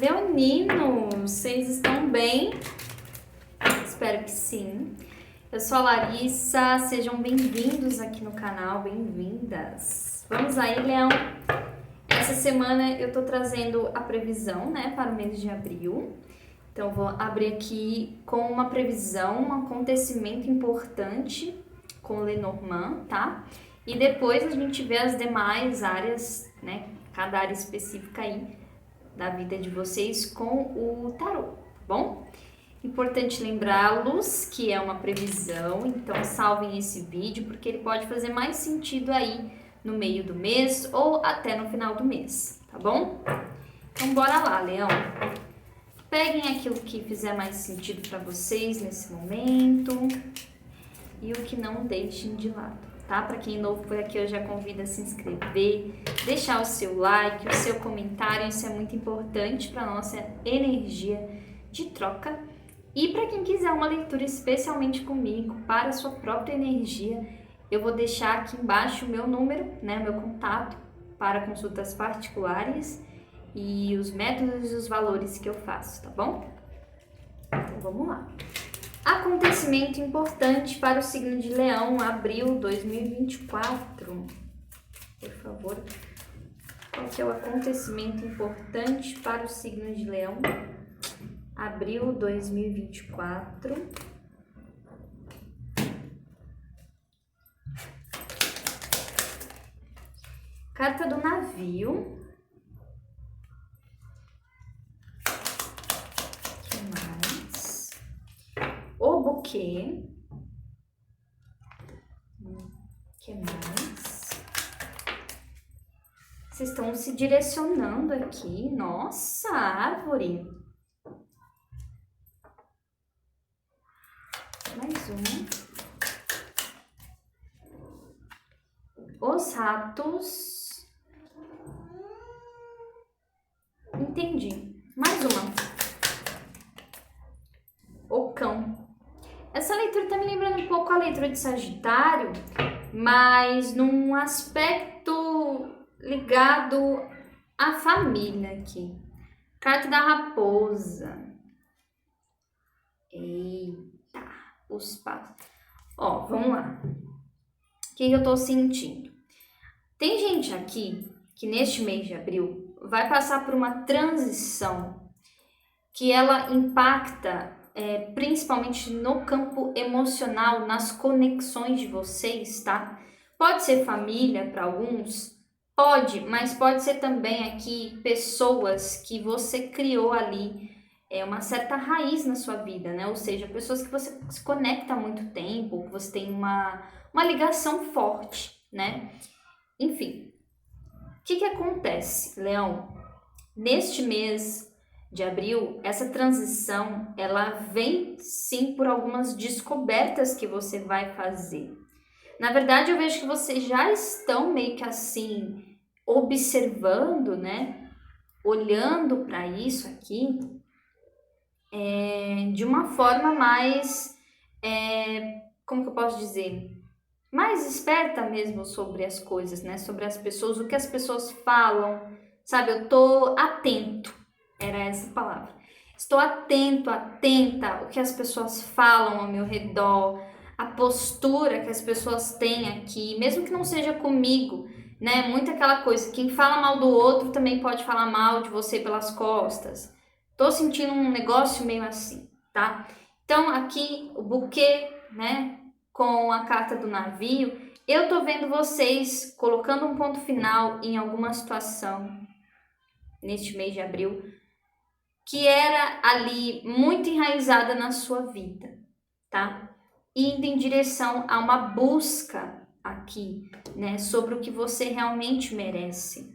Leonino, vocês estão bem? Espero que sim. Eu sou a Larissa, sejam bem-vindos aqui no canal, bem-vindas. Vamos aí, Leão. Essa semana eu tô trazendo a previsão, né, para o mês de abril. Então, eu vou abrir aqui com uma previsão, um acontecimento importante com o Lenormand, tá? E depois a gente vê as demais áreas, né, cada área específica aí da vida de vocês com o tarô, tá bom? Importante lembrá-los que é uma previsão, então salvem esse vídeo porque ele pode fazer mais sentido aí no meio do mês ou até no final do mês, tá bom? Então bora lá, Leão. Peguem aquilo que fizer mais sentido para vocês nesse momento e o que não deixem de lado, tá? Para quem é novo por aqui, eu já convido a se inscrever, deixar o seu like, o seu comentário, isso é muito importante para nossa energia de troca. E para quem quiser uma leitura especialmente comigo, para a sua própria energia, eu vou deixar aqui embaixo o meu número, né, meu contato para consultas particulares e os métodos e os valores que eu faço, tá bom? Então vamos lá. Acontecimento importante para o signo de Leão, abril 2024. Por favor, qual que é o acontecimento importante para o signo de Leão, abril 2024? Carta do navio. O buquê. Que mais? Vocês estão se direcionando aqui. Nossa, árvore. Mais uma. Os ratos. Entendi. Mais uma. O cão. Essa leitura tá me lembrando um pouco a leitura de Sagitário, mas num aspecto ligado à família aqui. Carta da raposa. Eita, os passos. Ó, vamos lá. O que eu tô sentindo? Tem gente aqui que neste mês de abril vai passar por uma transição que ela impacta principalmente no campo emocional, nas conexões de vocês, tá? Pode ser família para alguns, pode, mas pode ser também aqui pessoas que você criou ali, uma certa raiz na sua vida, né? Ou seja, pessoas que você se conecta há muito tempo, que você tem uma ligação forte, né? Enfim, o que acontece, Leão? Neste mês de abril, essa transição, ela vem sim por algumas descobertas que você vai fazer. Na verdade, eu vejo que vocês já estão meio que assim, observando, né? Olhando para isso aqui, de uma forma mais, como que eu posso dizer? Mais esperta mesmo sobre as coisas, né? Sobre as pessoas, o que as pessoas falam, sabe? Eu tô atento. Era essa palavra. Estou atento, atenta ao que as pessoas falam ao meu redor, a postura que as pessoas têm aqui, mesmo que não seja comigo, né? Muito aquela coisa, quem fala mal do outro também pode falar mal de você pelas costas. Tô sentindo um negócio meio assim, tá? Então aqui o buquê, né, com a carta do navio, eu tô vendo vocês colocando um ponto final em alguma situação neste mês de abril, que era ali muito enraizada na sua vida, tá? Indo em direção a uma busca aqui, né, sobre o que você realmente merece.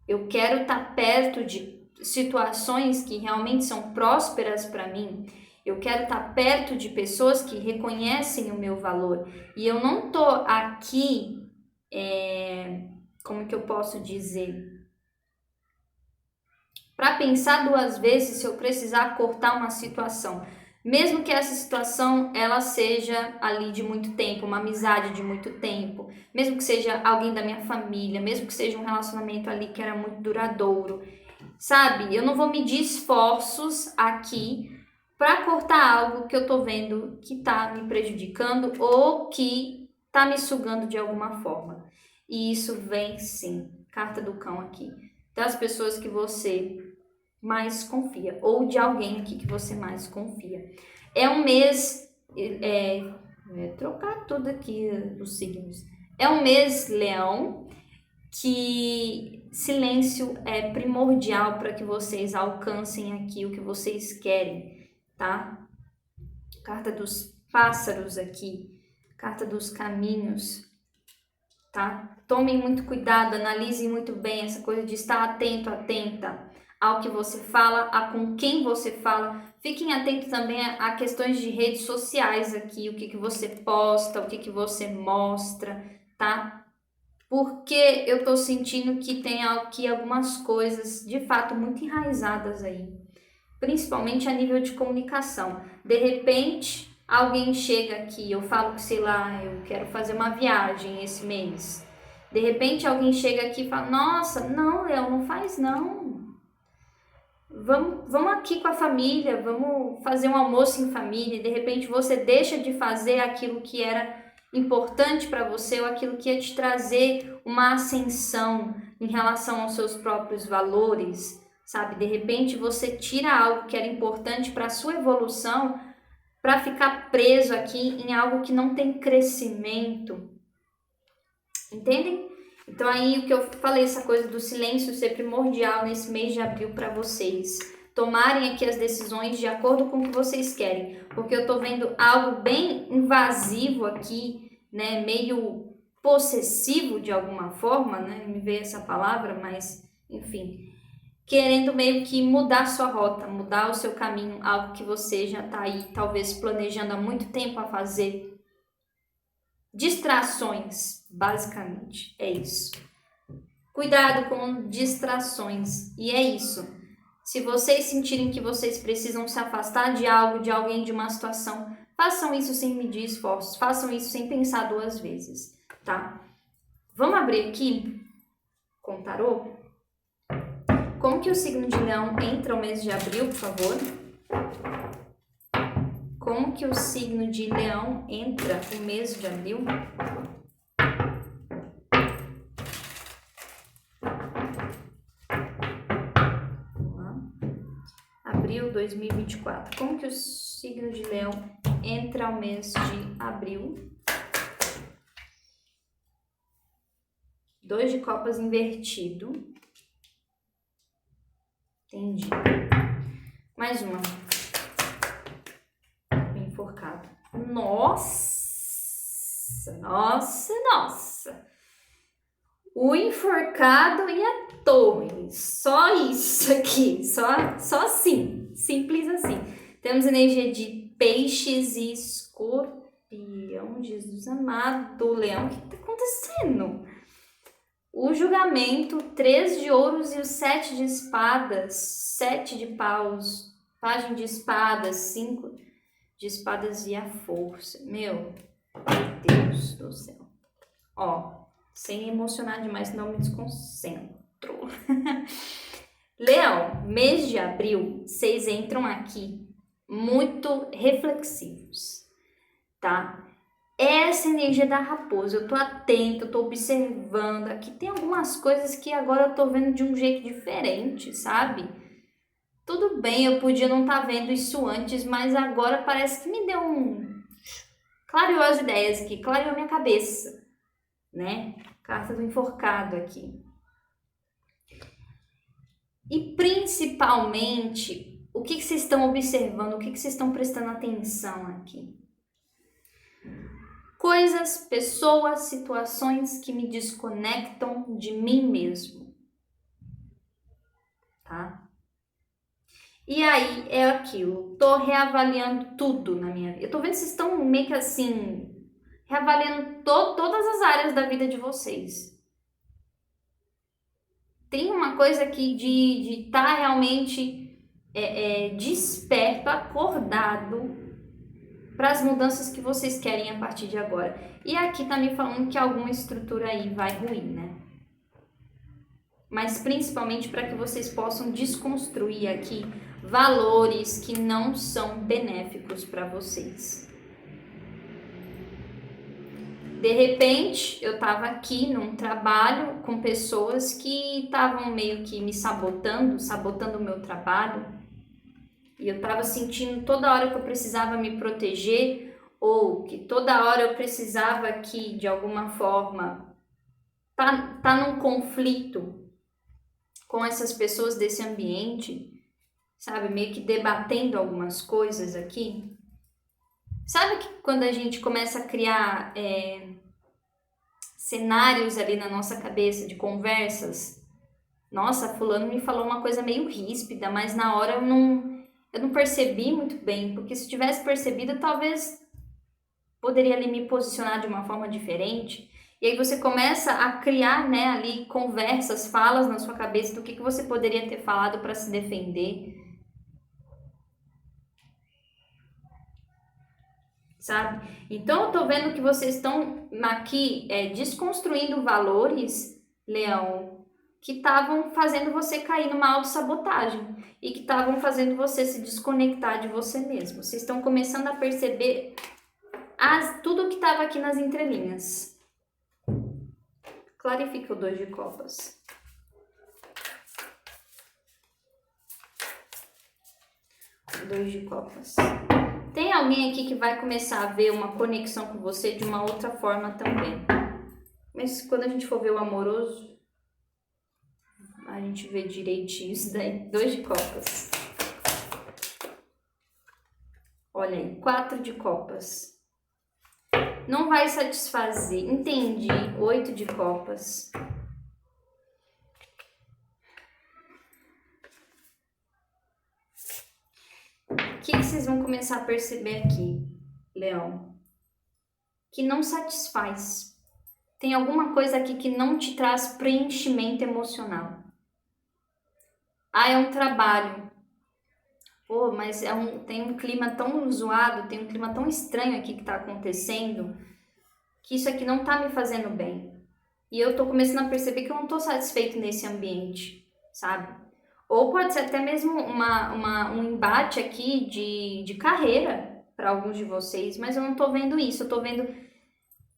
Eu quero estar perto de situações que realmente são prósperas para mim. Eu quero estar perto de pessoas que reconhecem o meu valor. E eu não tô aqui, como que eu posso dizer? Para pensar duas vezes se eu precisar cortar uma situação, mesmo que essa situação ela seja ali de muito tempo, uma amizade de muito tempo, mesmo que seja alguém da minha família, mesmo que seja um relacionamento ali que era muito duradouro, sabe? Eu não vou medir esforços aqui para cortar algo que eu tô vendo que tá me prejudicando ou que tá me sugando de alguma forma. E isso vem sim, carta do cão aqui, das pessoas que você mais confia ou de alguém aqui que você mais confia. É um mês, trocar tudo aqui os signos. É um mês, Leão, que silêncio é primordial para que vocês alcancem aqui o que vocês querem, tá? Carta dos pássaros aqui, carta dos caminhos, tá? Tomem muito cuidado, analisem muito bem essa coisa de estar atento, atenta ao que você fala, a com quem você fala. Fiquem atentos também a questões de redes sociais aqui, o que você posta, o que você mostra, tá? Porque eu tô sentindo que tem aqui algumas coisas de fato muito enraizadas aí, principalmente a nível de comunicação. De repente, alguém chega aqui, eu falo que, sei lá, eu quero fazer uma viagem esse mês. De repente, alguém chega aqui e fala: nossa, não, Léo, não faz não. Vamos aqui com a família, vamos fazer um almoço em família. E de repente, você deixa de fazer aquilo que era importante para você ou aquilo que ia te trazer uma ascensão em relação aos seus próprios valores, sabe? De repente você tira algo que era importante para a sua evolução para ficar preso aqui em algo que não tem crescimento. Entendem? Então aí o que eu falei, essa coisa do silêncio ser primordial nesse mês de abril para vocês tomarem aqui as decisões de acordo com o que vocês querem, porque eu tô vendo algo bem invasivo aqui, né, meio possessivo de alguma forma, né, me veio essa palavra, mas enfim, querendo meio que mudar sua rota, mudar o seu caminho, algo que você já tá aí talvez planejando há muito tempo a fazer. Distrações, basicamente, é isso. Cuidado com distrações, e é isso. Se vocês sentirem que vocês precisam se afastar de algo, de alguém, de uma situação, façam isso sem medir esforços, façam isso sem pensar duas vezes, tá? Vamos abrir aqui com o tarô? Como que o signo de Leão entra no mês de abril, por favor? Como que o signo de Leão entra no mês de abril? Abril 2024. Como que o signo de Leão entra ao mês de abril? 2 de copas invertido. Entendi. Mais uma. Enforcado. Nossa, nossa, nossa. O enforcado e a torre. Só isso aqui. Só assim. Simples assim. Temos energia de peixes e escorpião. Jesus amado, Leão. O que está acontecendo? O julgamento, 3 de ouros e o 7 de espadas. 7 de paus. Página de espadas. 5 de espadas e a força. Meu Deus do céu. Ó. Sem emocionar demais, não me desconcentro. Leão, mês de abril, vocês entram aqui muito reflexivos, tá? Essa energia da raposa, eu tô atenta, eu tô observando. Aqui tem algumas coisas que agora eu tô vendo de um jeito diferente, sabe? Tudo bem, eu podia não estar vendo isso antes, mas agora parece que me deu clareou as ideias aqui, clareou a minha cabeça, né? Carta do enforcado aqui. E principalmente, o que vocês estão observando, o que vocês estão prestando atenção aqui? Coisas, pessoas, situações que me desconectam de mim mesmo, tá? E aí é aquilo, tô reavaliando tudo na minha vida. Eu tô vendo que vocês estão meio que assim, reavaliando todas as áreas da vida de vocês. Tem uma coisa aqui de estar realmente desperto, acordado para as mudanças que vocês querem a partir de agora. E aqui tá me falando que alguma estrutura aí vai ruir, né? mas principalmente para que vocês possam desconstruir aqui valores que não são benéficos para vocês. De repente, eu estava aqui num trabalho com pessoas que estavam meio que me sabotando o meu trabalho, e eu estava sentindo toda hora que eu precisava me proteger, ou que toda hora eu precisava aqui, de alguma forma, tá num conflito com essas pessoas desse ambiente, sabe? Meio que debatendo algumas coisas aqui. Sabe que quando a gente começa a criar cenários ali na nossa cabeça de conversas? Nossa, fulano me falou uma coisa meio ríspida, mas na hora eu não percebi muito bem, porque se tivesse percebido, talvez poderia ali me posicionar de uma forma diferente. E aí você começa a criar, né, ali conversas, falas na sua cabeça do que você poderia ter falado para se defender. Sabe? Então eu tô vendo que vocês estão aqui desconstruindo valores, Leão, que estavam fazendo você cair numa autossabotagem e que estavam fazendo você se desconectar de você mesmo. Vocês estão começando a perceber tudo que estava aqui nas entrelinhas. Clarifica o 2 de copas. O 2 de copas. Tem alguém aqui que vai começar a ver uma conexão com você de uma outra forma também. Mas quando a gente for ver o amoroso, a gente vê direitinho isso daí. 2 de copas. Olha aí, 4 de copas. Não vai satisfazer. Entendi. 8 de copas. O que vocês vão começar a perceber aqui, Leão? Que não satisfaz. Tem alguma coisa aqui que não te traz preenchimento emocional. É um trabalho. Pô, mas tem um clima tão zoado, tem um clima tão estranho aqui que tá acontecendo, que isso aqui não tá me fazendo bem. E eu tô começando a perceber que eu não tô satisfeito nesse ambiente, sabe? Ou pode ser até mesmo um embate aqui de carreira para alguns de vocês, mas eu não tô vendo isso. Eu tô vendo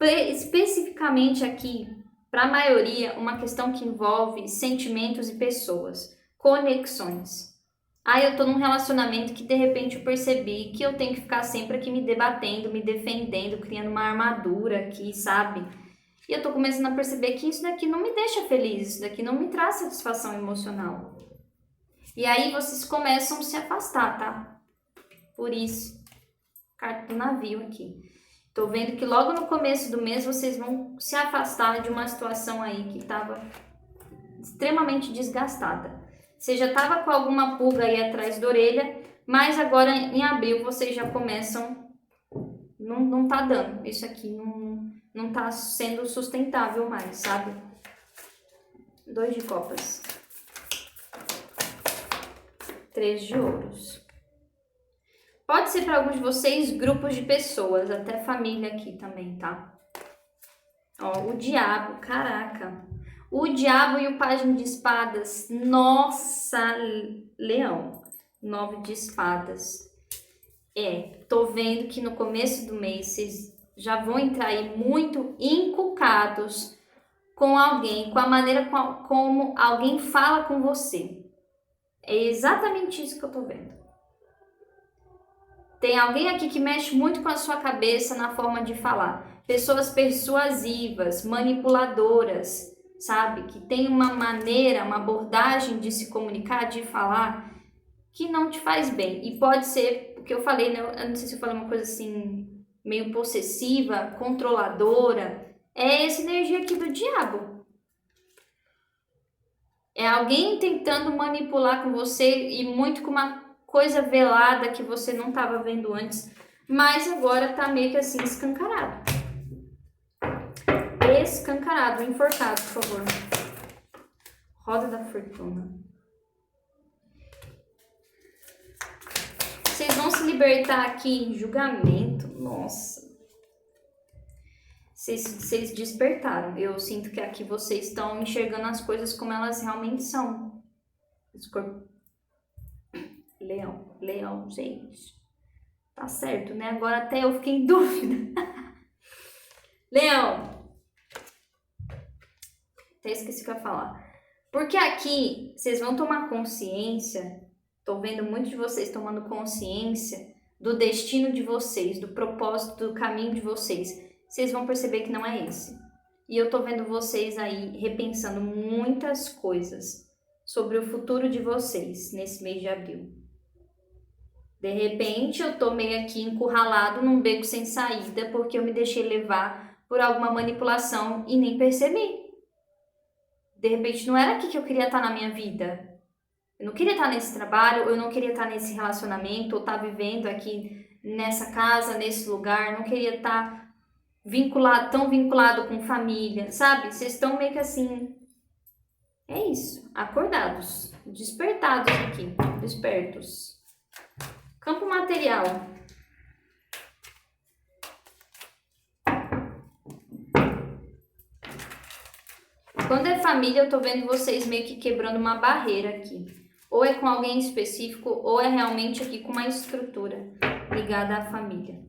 especificamente aqui, para a maioria, uma questão que envolve sentimentos e pessoas, conexões. Eu tô num relacionamento que de repente eu percebi que eu tenho que ficar sempre aqui me debatendo, me defendendo, criando uma armadura aqui, sabe? E eu tô começando a perceber que isso daqui não me deixa feliz, isso daqui não me traz satisfação emocional. E aí vocês começam a se afastar, tá? Por isso, carta do navio aqui. Tô vendo que logo no começo do mês vocês vão se afastar de uma situação aí que tava extremamente desgastada. Você já tava com alguma pulga aí atrás da orelha, mas agora em abril vocês já começam... Não tá dando. Isso aqui não tá sendo sustentável mais, sabe? 2 de copas. 3 de ouros. Pode ser para alguns de vocês grupos de pessoas, até família aqui também, tá? Ó, o diabo, caraca. O diabo e o pajem de espadas. Nossa, Leão. 9 de espadas. Tô vendo que no começo do mês vocês já vão entrar aí muito encucados com alguém, com a maneira como alguém fala com você. É exatamente isso que eu tô vendo. Tem alguém aqui que mexe muito com a sua cabeça na forma de falar. Pessoas persuasivas, manipuladoras, sabe? Que tem uma maneira, uma abordagem de se comunicar, de falar, que não te faz bem. E pode ser, porque eu falei, né? Eu não sei se eu falei uma coisa assim, meio possessiva, controladora. É essa energia aqui do diabo. É alguém tentando manipular com você e muito com uma coisa velada que você não estava vendo antes, mas agora tá meio que assim escancarado. Escancarado, enforcado, por favor. Roda da fortuna. Vocês vão se libertar aqui em julgamento. Nossa. Vocês despertaram. Eu sinto que aqui vocês estão enxergando as coisas como elas realmente são. Leão, gente. Tá certo, né? Agora até eu fiquei em dúvida. Leão. Até esqueci o que eu ia falar. Porque aqui vocês vão tomar consciência. Tô vendo muitos de vocês tomando consciência do destino de vocês, do propósito, do caminho de vocês. Vocês vão perceber que não é esse. E eu tô vendo vocês aí repensando muitas coisas sobre o futuro de vocês nesse mês de abril. De repente eu tô meio aqui encurralado num beco sem saída porque eu me deixei levar por alguma manipulação e nem percebi. De repente não era aqui que eu queria estar na minha vida. Eu não queria estar nesse trabalho, eu não queria estar nesse relacionamento, ou estar vivendo aqui nessa casa, nesse lugar, não queria estar tão vinculado com família, sabe? Vocês estão meio que assim, é isso, acordados, despertados aqui, despertos. Campo material. Quando é família, eu tô vendo vocês meio que quebrando uma barreira aqui. Ou é com alguém específico, ou é realmente aqui com uma estrutura ligada à família.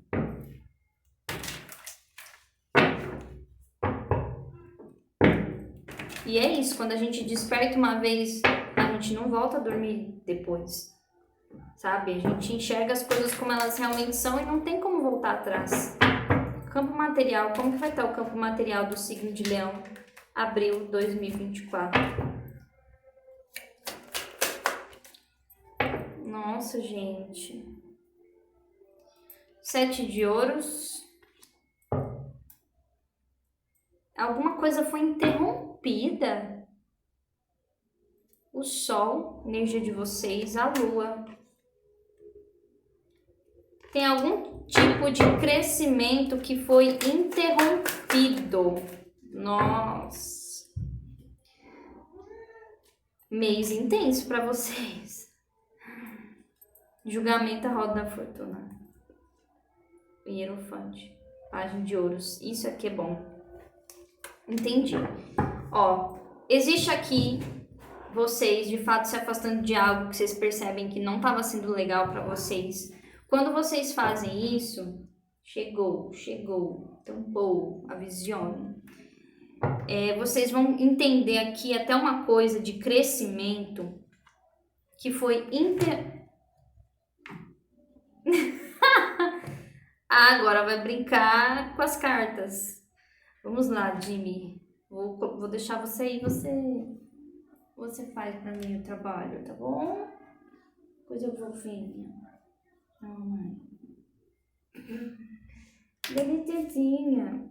E é isso, quando a gente desperta uma vez, a gente não volta a dormir depois, sabe? A gente enxerga as coisas como elas realmente são e não tem como voltar atrás. Campo material, como que vai estar o campo material do signo de Leão, abril 2024? Nossa, gente. 7 de ouros. Alguma coisa foi interrompida. O sol, energia de vocês, a lua. Tem algum tipo de crescimento que foi interrompido. Nossa. Mês intenso para vocês. Julgamento, a roda da fortuna. Hierofante. Página de ouros. Isso aqui é bom. Entendi. Ó, existe aqui vocês de fato se afastando de algo que vocês percebem que não estava sendo legal para vocês. Quando vocês fazem isso, chegou, tampou, avisione. Vocês vão entender aqui até uma coisa de crescimento que foi agora vai brincar com as cartas. Vamos lá, Jimmy. Vou deixar você aí, você faz pra mim o trabalho, tá bom? Coisa fofinha. Mamãe. Delicezinha.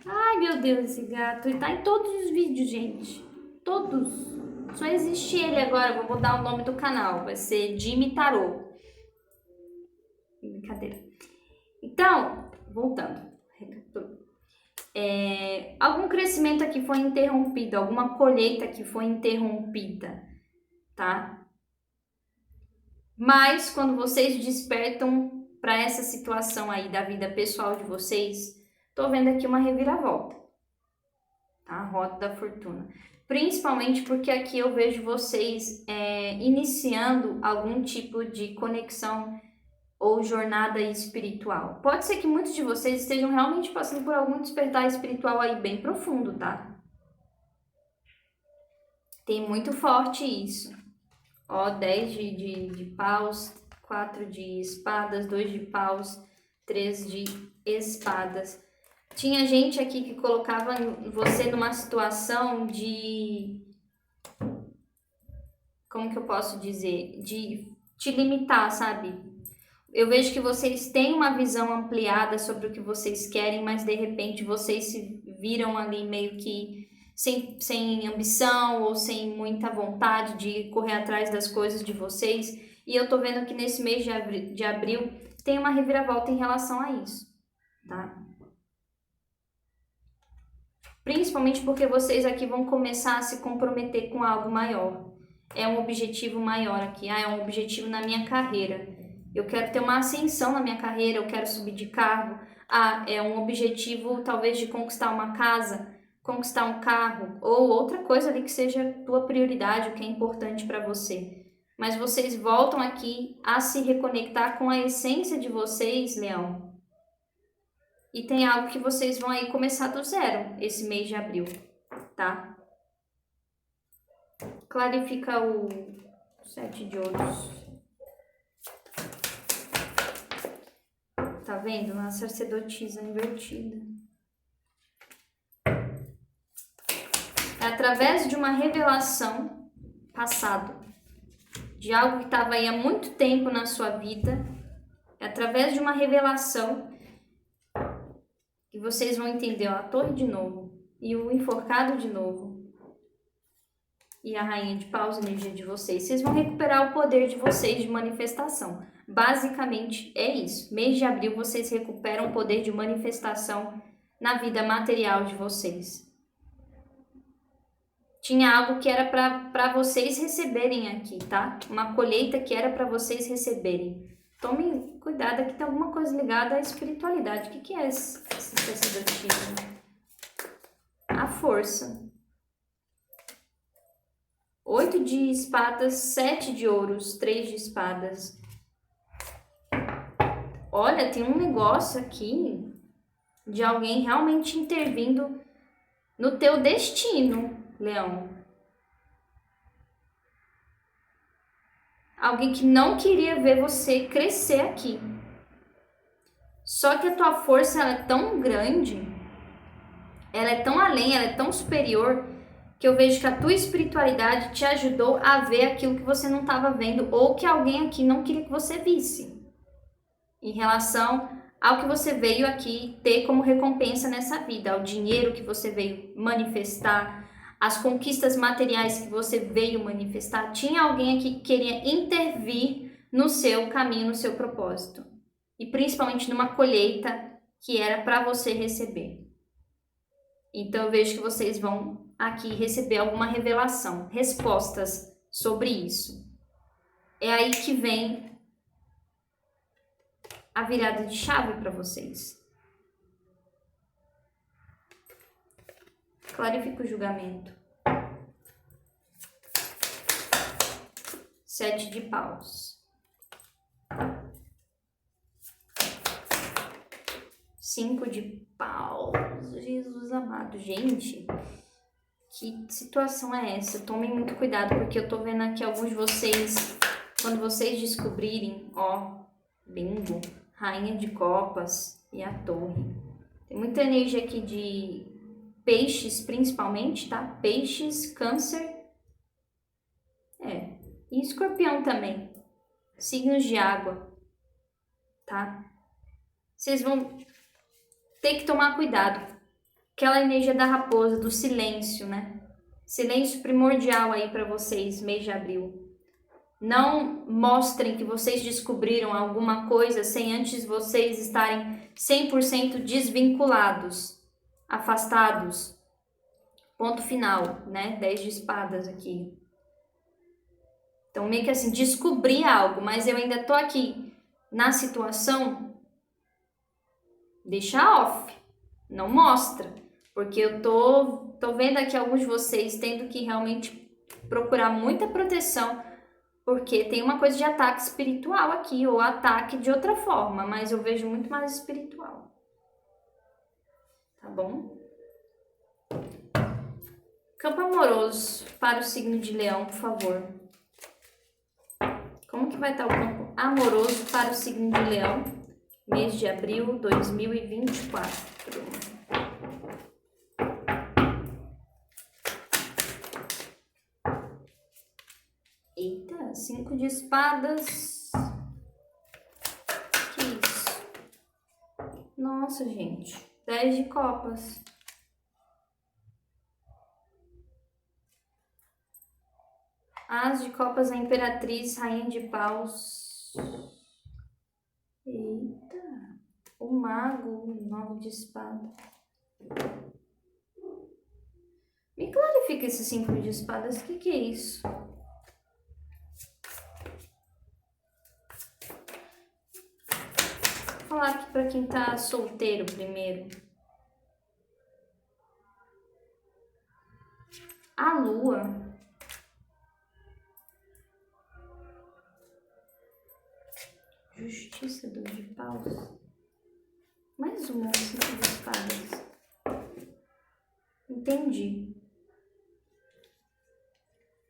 Ai, meu Deus, esse gato. Ele tá em todos os vídeos, gente. Todos. Só existe ele agora. Vou mudar o nome do canal. Vai ser Jimmy Tarô. Brincadeira. Então, voltando. Algum crescimento aqui foi interrompido. Alguma colheita aqui foi interrompida. Tá? Mas, quando vocês despertam para essa situação aí da vida pessoal de vocês, tô vendo aqui uma reviravolta. Tá? A roda da fortuna. Principalmente porque aqui eu vejo vocês iniciando algum tipo de conexão ou jornada espiritual. Pode ser que muitos de vocês estejam realmente passando por algum despertar espiritual aí bem profundo, tá? Tem muito forte isso. Ó, 10 de paus, 4 de espadas, 2 de paus, 3 de espadas. Tinha gente aqui que colocava você numa situação de... Como que eu posso dizer? De te limitar, sabe? Eu vejo que vocês têm uma visão ampliada sobre o que vocês querem, mas de repente vocês se viram ali meio que sem ambição ou sem muita vontade de correr atrás das coisas de vocês. E eu tô vendo que nesse mês de abril tem uma reviravolta em relação a isso, tá? Principalmente porque vocês aqui vão começar a se comprometer com algo maior. É um objetivo maior aqui. É um objetivo na minha carreira. Eu quero ter uma ascensão na minha carreira, eu quero subir de cargo. Ah, é um objetivo talvez de conquistar uma casa, conquistar um carro ou outra coisa ali que seja tua prioridade, o que é importante para você. Mas vocês voltam aqui a se reconectar com a essência de vocês, Leão. E tem algo que vocês vão aí começar do zero esse mês de abril, tá? Clarifica o 7 de ouros. Tá vendo? Uma sacerdotisa invertida. É através de uma revelação passado, de algo que estava aí há muito tempo na sua vida, é através de uma revelação que vocês vão entender, ó, a torre de novo, e o enforcado de novo, e a rainha de paus, energia de vocês. Vocês vão recuperar o poder de vocês de manifestação. Basicamente é isso. Mês de abril vocês recuperam o poder de manifestação na vida material de vocês. Tinha algo que era para vocês receberem aqui, tá? Uma colheita que era para vocês receberem. Tomem cuidado, aqui tem alguma coisa ligada à espiritualidade. O que é esse sacerdotismo? A força. 8 de espadas, 7 de ouros, 3 de espadas. Olha, tem um negócio aqui de alguém realmente intervindo no teu destino, Leão. Alguém que não queria ver você crescer aqui. Só que a tua força ela é tão grande, ela é tão além, ela é tão superior, que eu vejo que a tua espiritualidade te ajudou a ver aquilo que você não estava vendo ou que alguém aqui não queria que você visse. Em relação ao que você veio aqui ter como recompensa nessa vida, ao dinheiro que você veio manifestar, as conquistas materiais que você veio manifestar, tinha alguém aqui que queria intervir no seu caminho, no seu propósito. E principalmente numa colheita que era para você receber. Então eu vejo que vocês vão aqui receber alguma revelação, respostas sobre isso. É aí que vem a virada de chave para vocês. Clarifica o julgamento. 7 de paus. 5 de paus. Jesus amado. Gente, que situação é essa? Tomem muito cuidado, porque eu tô vendo aqui alguns de vocês, quando vocês descobrirem, ó, bingo, rainha de copas e a torre. Tem muita energia aqui de peixes, principalmente, tá? Peixes, câncer, e escorpião também. Signos de água, tá? Vocês vão ter que tomar cuidado. Aquela energia da raposa, do silêncio, né? Silêncio primordial aí para vocês, mês de abril. Não mostrem que vocês descobriram alguma coisa sem antes vocês estarem 100% desvinculados, afastados. Ponto final, né? 10 de espadas aqui. Então, meio que assim, descobri algo, mas eu ainda tô aqui na situação. Deixa off, não mostra. Porque eu tô vendo aqui alguns de vocês tendo que realmente procurar muita proteção, porque tem uma coisa de ataque espiritual aqui, ou ataque de outra forma, mas eu vejo muito mais espiritual. Tá bom? Campo amoroso para o signo de Leão, por favor. Como que vai estar o campo amoroso para o signo de Leão, mês de abril 2024? Eita, 5 de espadas. Que isso? Nossa, gente. 10 de copas. As de copas, a imperatriz, rainha de paus. Eita. O mago, 9 de espada. Me clarifica esse 5 de espadas. O que é isso? falar aqui pra quem tá solteiro primeiro. A lua. Justiça, 2 de paus. Mais uma, 5 de espadas. Entendi.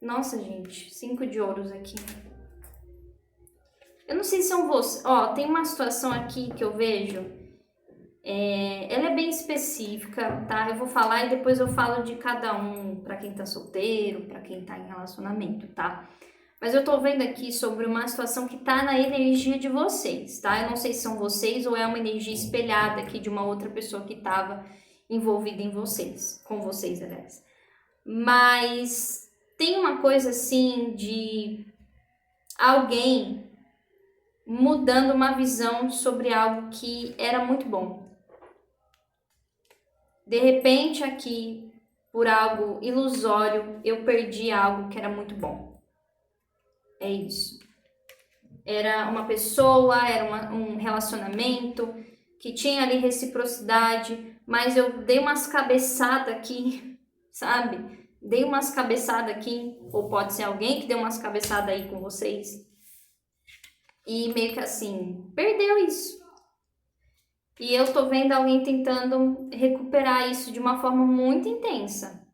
Nossa, gente, 5 de ouros aqui. Eu não sei se são vocês. Ó, tem uma situação aqui que eu vejo. Ela é bem específica, tá? Eu vou falar e depois eu falo de cada um, pra quem tá solteiro, pra quem tá em relacionamento, tá? Mas eu tô vendo aqui sobre uma situação que tá na energia de vocês, tá? Eu não sei se são vocês ou é uma energia espelhada aqui de uma outra pessoa que tava envolvida em vocês, com vocês, aliás. Mas tem uma coisa assim de alguém mudando uma visão sobre algo que era muito bom. De repente aqui, por algo ilusório, eu perdi algo que era muito bom. É isso. Era uma pessoa, era um relacionamento que tinha ali reciprocidade, mas eu dei umas cabeçadas aqui, sabe? Dei umas cabeçadas aqui, ou pode ser alguém que deu umas cabeçadas aí com vocês. E meio que assim, perdeu isso. E eu tô vendo alguém tentando recuperar isso de uma forma muito intensa.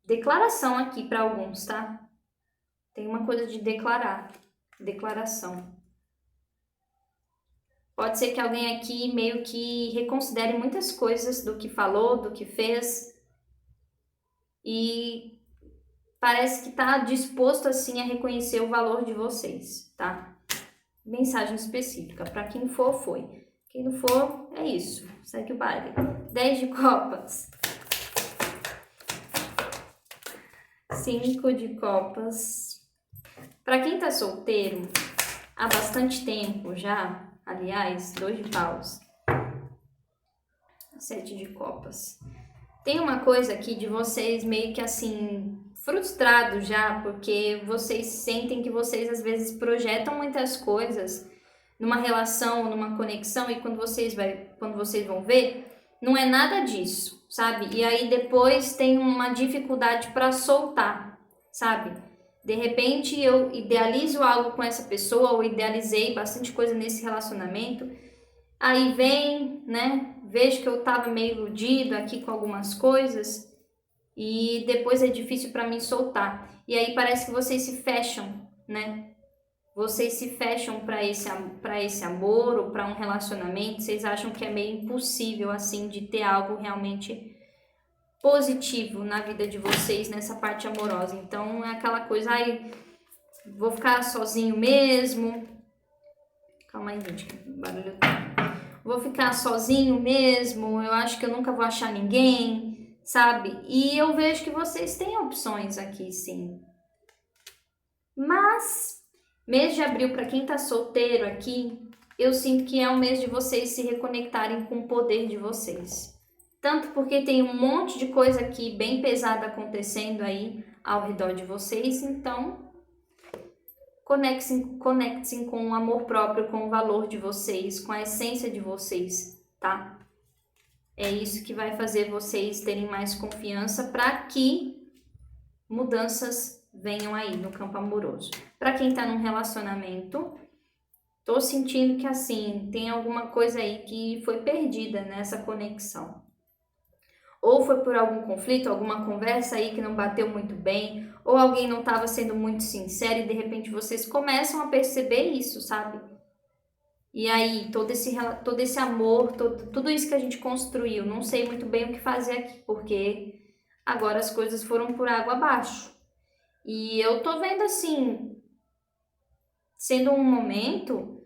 Declaração aqui para alguns, tá? Tem uma coisa de declarar. Declaração. Pode ser que alguém aqui meio que reconsidere muitas coisas do que falou, do que fez. E parece que tá disposto assim a reconhecer o valor de vocês, tá? Mensagem específica. Para quem for, foi. Quem não for, é isso. Segue o baile. 10 de copas. 5 de copas. Para quem tá solteiro, há bastante tempo já, aliás, 2 de paus. 7 de copas. Tem uma coisa aqui de vocês meio que assim, frustrados já, porque vocês sentem que vocês às vezes projetam muitas coisas numa relação, numa conexão, e quando vocês vão ver, não é nada disso, sabe? E aí depois tem uma dificuldade para soltar, sabe? De repente eu idealizo algo com essa pessoa, ou idealizei bastante coisa nesse relacionamento, aí vem, né? Vejo que eu tava meio iludido aqui com algumas coisas e depois é difícil para mim soltar. E aí parece que vocês se fecham, né? Vocês se fecham para esse amor ou para um relacionamento. Vocês acham que é meio impossível assim de ter algo realmente positivo na vida de vocês nessa parte amorosa. Então é aquela coisa, ai, vou ficar sozinho mesmo. Calma aí, gente, que barulho. Vou ficar sozinho mesmo, eu acho que eu nunca vou achar ninguém, sabe? E eu vejo que vocês têm opções aqui, sim. Mas, mês de abril, para quem tá solteiro aqui, eu sinto que é um mês de vocês se reconectarem com o poder de vocês. Tanto porque tem um monte de coisa aqui bem pesada acontecendo aí ao redor de vocês, então conectem com o amor próprio, com o valor de vocês, com a essência de vocês, tá? É isso que vai fazer vocês terem mais confiança para que mudanças venham aí no campo amoroso. Para quem tá num relacionamento, tô sentindo que assim, tem alguma coisa aí que foi perdida nessa conexão. Ou foi por algum conflito, alguma conversa aí que não bateu muito bem, ou alguém não estava sendo muito sincero e de repente vocês começam a perceber isso, sabe? E aí, todo esse amor, tudo isso que a gente construiu, não sei muito bem o que fazer aqui, porque agora as coisas foram por água abaixo. E eu tô vendo assim, sendo um momento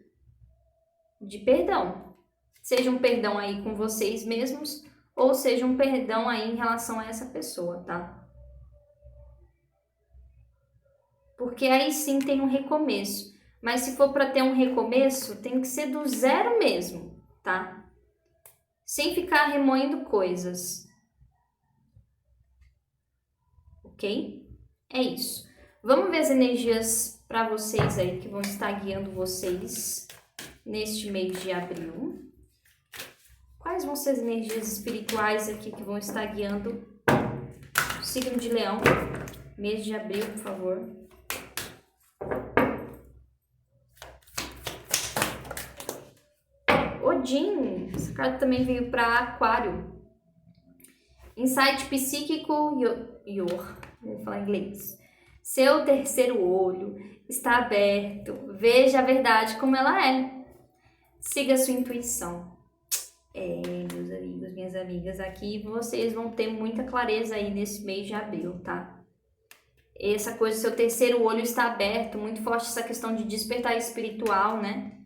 de perdão. Seja um perdão aí com vocês mesmos, ou seja um perdão aí em relação a essa pessoa, tá? Porque aí sim tem um recomeço. Mas se for para ter um recomeço, tem que ser do zero mesmo, tá? Sem ficar remoendo coisas. Ok? É isso. Vamos ver as energias para vocês aí que vão estar guiando vocês neste mês de abril. Quais vão ser as energias espirituais aqui que vão estar guiando o signo de Leão? Mês de abril, por favor. Odin, essa carta também veio para Aquário. Insight psíquico, vou falar em inglês. Seu terceiro olho está aberto. Veja a verdade como ela é. Siga a sua intuição. Meus amigos, minhas amigas, aqui vocês vão ter muita clareza aí nesse mês de abril, tá? Essa coisa, seu terceiro olho está aberto, muito forte essa questão de despertar espiritual, né?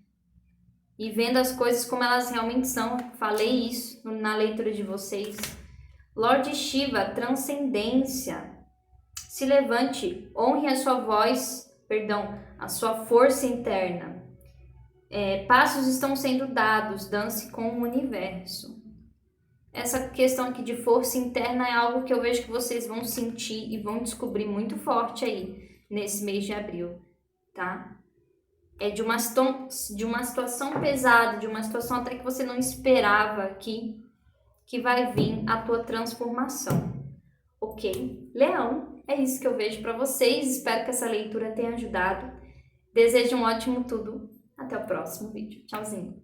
E vendo as coisas como elas realmente são. Falei isso na leitura de vocês. Lorde Shiva, transcendência. Se levante, honre a sua voz, a sua força interna. Passos estão sendo dados, dance com o universo. Essa questão aqui de força interna é algo que eu vejo que vocês vão sentir e vão descobrir muito forte aí nesse mês de abril, tá? É de uma situação pesada, de uma situação até que você não esperava aqui, que vai vir a tua transformação, ok? Leão, é isso que eu vejo para vocês, espero que essa leitura tenha ajudado. Desejo um ótimo tudo, até o próximo vídeo. Tchauzinho!